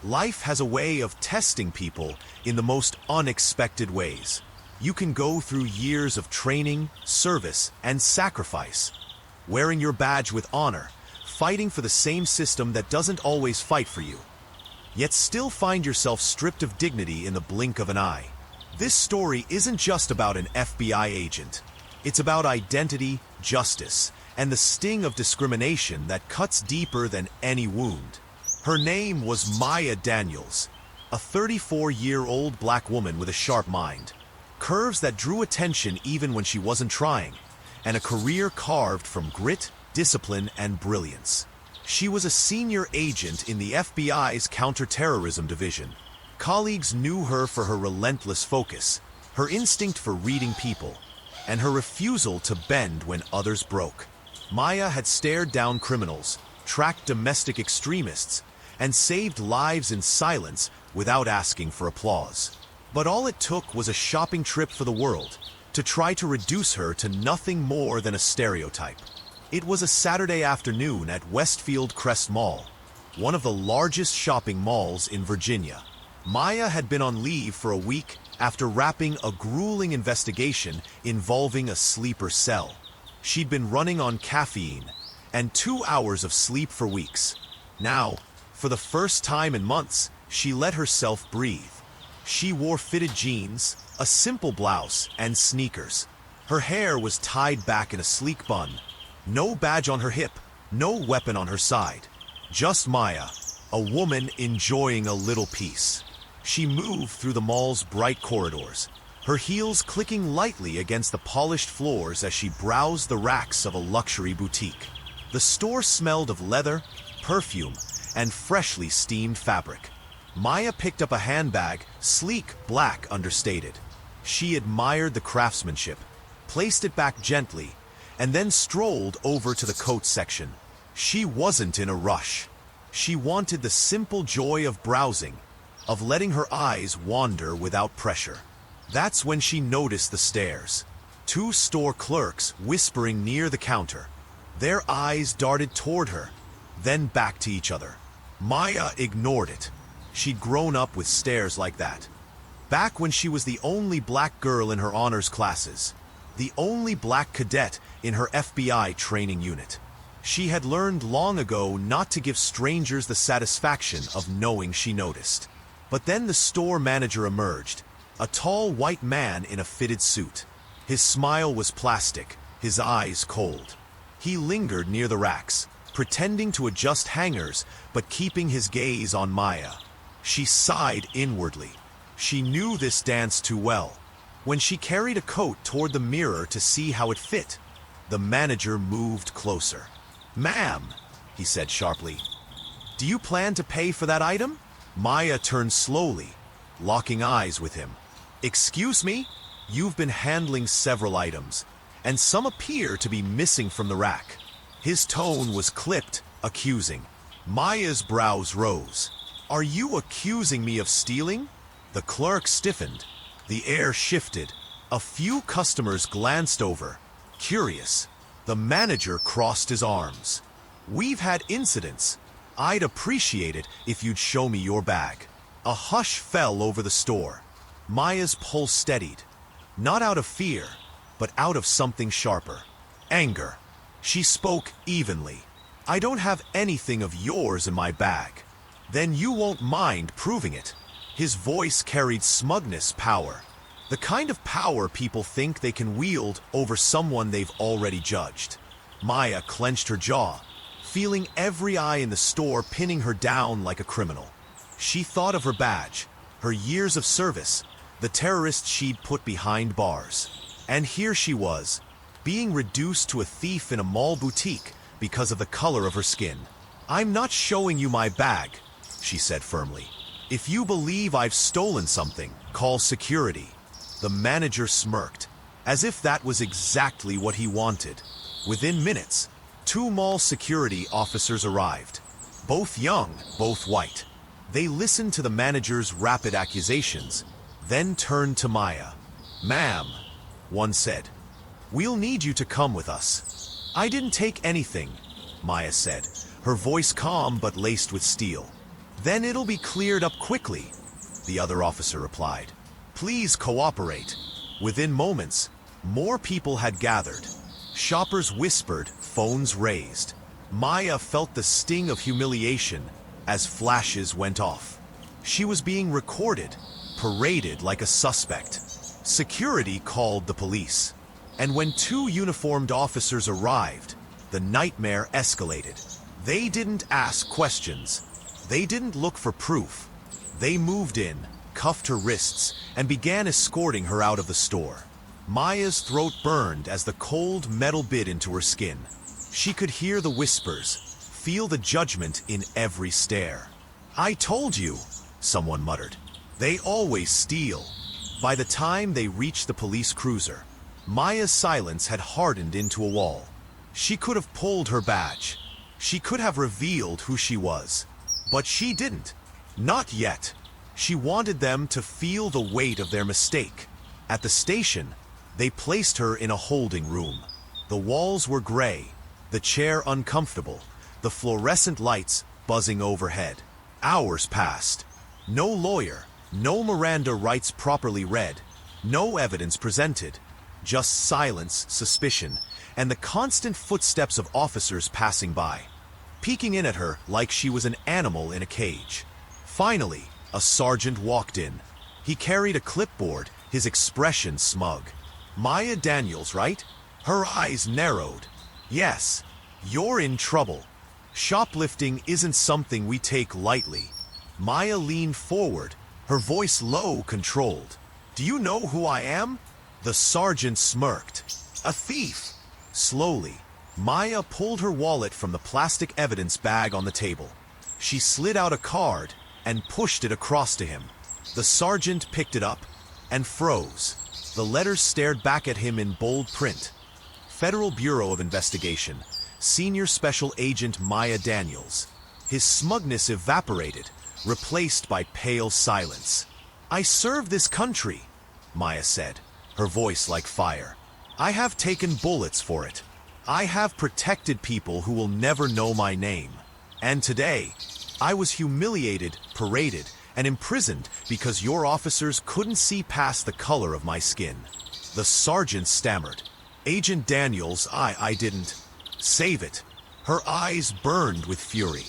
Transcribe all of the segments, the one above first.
Life has a way of testing people in the most unexpected ways. You can go through years of training, service, and sacrifice, wearing your badge with honor, fighting for the same system that doesn't always fight for you, yet still find yourself stripped of dignity in the blink of an eye. This story isn't just about an FBI agent. It's about identity, justice, and the sting of discrimination that cuts deeper than any wound. Her name was Maya Daniels, a 34-year-old black woman with a sharp mind, curves that drew attention even when she wasn't trying, and a career carved from grit, discipline, and brilliance. She was a senior agent in the FBI's counterterrorism division. Colleagues knew her for her relentless focus, her instinct for reading people, and her refusal to bend when others broke. Maya had stared down criminals, tracked domestic extremists, and saved lives in silence without asking for applause. But all it took was a shopping trip for the world to try to reduce her to nothing more than a stereotype. It was a Saturday afternoon at Westfield Crest Mall, one of the largest shopping malls in Virginia. Maya had been on leave for a week after wrapping a grueling investigation involving a sleeper cell. She'd been running on caffeine and 2 hours of sleep for weeks. Now, for the first time in months, she let herself breathe. She wore fitted jeans, a simple blouse, and sneakers. Her hair was tied back in a sleek bun. No badge on her hip, no weapon on her side. Just Maya, a woman enjoying a little peace. She moved through the mall's bright corridors, her heels clicking lightly against the polished floors as she browsed the racks of a luxury boutique. The store smelled of leather, perfume, and freshly steamed fabric. Maya picked up a handbag, sleek, black, understated. She admired the craftsmanship, placed it back gently, and then strolled over to the coat section. She wasn't in a rush. She wanted the simple joy of browsing, of letting her eyes wander without pressure. That's when she noticed the stares. 2 store clerks whispering near the counter. Their eyes darted toward her, then back to each other. Maya ignored it. She'd grown up with stares like that. Back when she was the only black girl in her honors classes, the only black cadet in her FBI training unit. She had learned long ago not to give strangers the satisfaction of knowing she noticed. But then the store manager emerged, a tall white man in a fitted suit. His smile was plastic, his eyes cold. He lingered near the racks, pretending to adjust hangers but keeping his gaze on Maya. She sighed inwardly. She knew this dance too well. When she carried a coat toward the mirror to see how it fit, the manager moved closer. "Ma'am," he said sharply, "do you plan to pay for that item?" Maya turned slowly, locking eyes with him. "Excuse me? You've been handling several items, and some appear to be missing from the rack." His tone was clipped, accusing. Maya's brows rose. "Are you accusing me of stealing?" The clerk stiffened. The air shifted. A few customers glanced over, curious. The manager crossed his arms. "We've had incidents. I'd appreciate it if you'd show me your bag." A hush fell over the store. Maya's pulse steadied, not out of fear, but out of something sharper. Anger. She spoke evenly. "I don't have anything of yours in my bag." "Then you won't mind proving it." His voice carried smugness, power. The kind of power people think they can wield over someone they've already judged. Maya clenched her jaw, feeling every eye in the store pinning her down like a criminal. She thought of her badge, her years of service, the terrorists she'd put behind bars. And here she was, being reduced to a thief in a mall boutique because of the color of her skin. "I'm not showing you my bag," she said firmly. "If you believe I've stolen something, call security." The manager smirked, as if that was exactly what he wanted. Within minutes, 2 mall security officers arrived, both young, both white. They listened to the manager's rapid accusations, then turned to Maya. "Ma'am," one said, "we'll need you to come with us." "I didn't take anything," Maya said, her voice calm but laced with steel. Then it'll be cleared up quickly, the other officer replied. Please cooperate. Within moments, more people had gathered. Shoppers whispered, phones raised. Maya felt the sting of humiliation as flashes went off. She was being recorded, paraded like a suspect. Security called the police. And when two uniformed officers arrived, the nightmare escalated. They didn't ask questions. They didn't look for proof. They moved in, cuffed her wrists, and began escorting her out of the store. Maya's throat burned as the cold metal bit into her skin. She could hear the whispers, feel the judgment in every stare. I told you, someone muttered. They always steal. By the time they reached the police cruiser, Maya's silence had hardened into a wall. She could have pulled her badge. She could have revealed who she was. But she didn't. Not yet. She wanted them to feel the weight of their mistake. At the station, they placed her in a holding room. The walls were gray, the chair uncomfortable, the fluorescent lights buzzing overhead. Hours passed. No lawyer, no Miranda rights properly read, no evidence presented, just silence, suspicion, and the constant footsteps of officers passing by, peeking in at her like she was an animal in a cage. Finally, a sergeant walked in. He carried a clipboard, his expression smug. Maya Daniels, right? Her eyes narrowed. Yes, you're in trouble. Shoplifting isn't something we take lightly. Maya leaned forward, her voice low, controlled. Do you know who I am? The sergeant smirked. A thief. Slowly, Maya pulled her wallet from the plastic evidence bag on the table. She slid out a card and pushed it across to him. The sergeant picked it up and froze. The letters stared back at him in bold print. Federal Bureau of Investigation, Senior Special Agent Maya Daniels. His smugness evaporated, replaced by pale silence. I serve this country, Maya said, her voice like fire. I have taken bullets for it. I have protected people who will never know my name. And today, I was humiliated, paraded, and imprisoned because your officers couldn't see past the color of my skin. The sergeant stammered. Agent Daniels, I didn't. Save it. Her eyes burned with fury.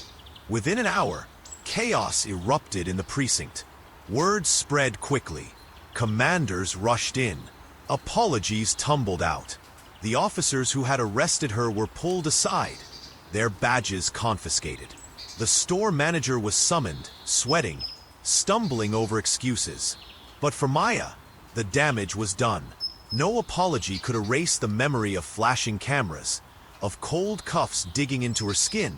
Within an hour, chaos erupted in the precinct. Word spread quickly. Commanders rushed in. Apologies tumbled out. The officers who had arrested her were pulled aside, their badges confiscated. The store manager was summoned, sweating, stumbling over excuses. But for Maya, the damage was done. No apology could erase the memory of flashing cameras, of cold cuffs digging into her skin,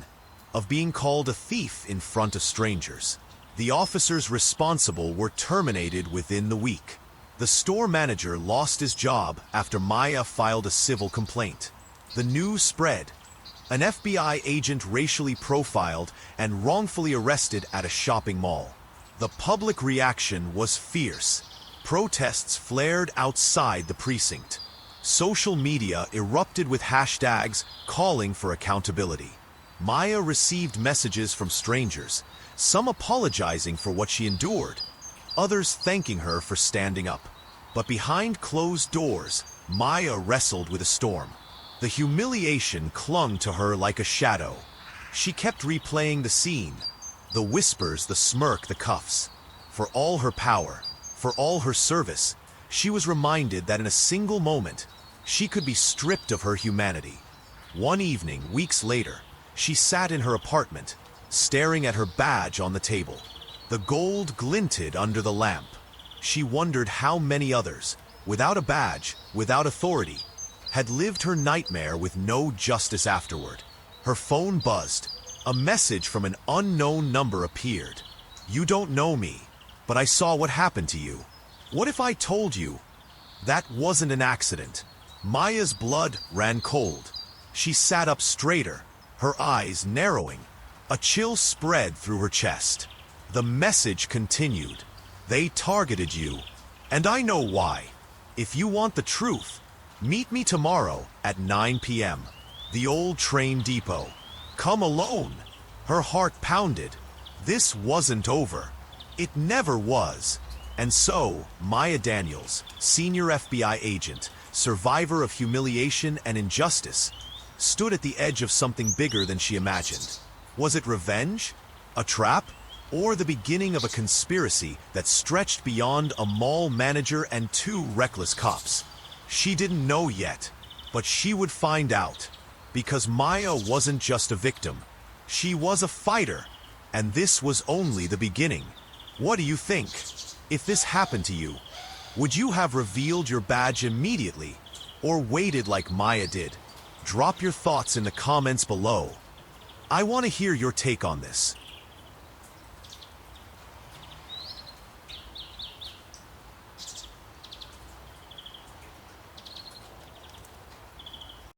of being called a thief in front of strangers. The officers responsible were terminated within the week. The store manager lost his job after Maya filed a civil complaint. The news spread. An FBI agent racially profiled and wrongfully arrested at a shopping mall. The public reaction was fierce. Protests flared outside the precinct. Social media erupted with hashtags calling for accountability. Maya received messages from strangers, some apologizing for what she endured, others thanking her for standing up. But behind closed doors, Maya wrestled with a storm. The humiliation clung to her like a shadow. She kept replaying the scene, the whispers, the smirk, the cuffs. For all her power, for all her service, she was reminded that in a single moment, she could be stripped of her humanity. One evening, weeks later, she sat in her apartment, staring at her badge on the table. The gold glinted under the lamp. She wondered how many others, without a badge, without authority, had lived her nightmare with no justice afterward. Her phone buzzed. A message from an unknown number appeared. You don't know me, but I saw what happened to you. What if I told you that wasn't an accident? Maya's blood ran cold. She sat up straighter, her eyes narrowing. A chill spread through her chest. The message continued. They targeted you, and I know why. If you want the truth, meet me tomorrow at 9 p.m. The old train depot. Come alone. Her heart pounded. This wasn't over. It never was. And so, Maya Daniels, senior FBI agent, survivor of humiliation and injustice, stood at the edge of something bigger than she imagined. Was it revenge? A trap? Or the beginning of a conspiracy that stretched beyond a mall manager and two reckless cops? She didn't know yet, but she would find out. Because Maya wasn't just a victim. She was a fighter. And this was only the beginning. What do you think? If this happened to you, would you have revealed your badge immediately? Or waited like Maya did? Drop your thoughts in the comments below. I want to hear your take on this.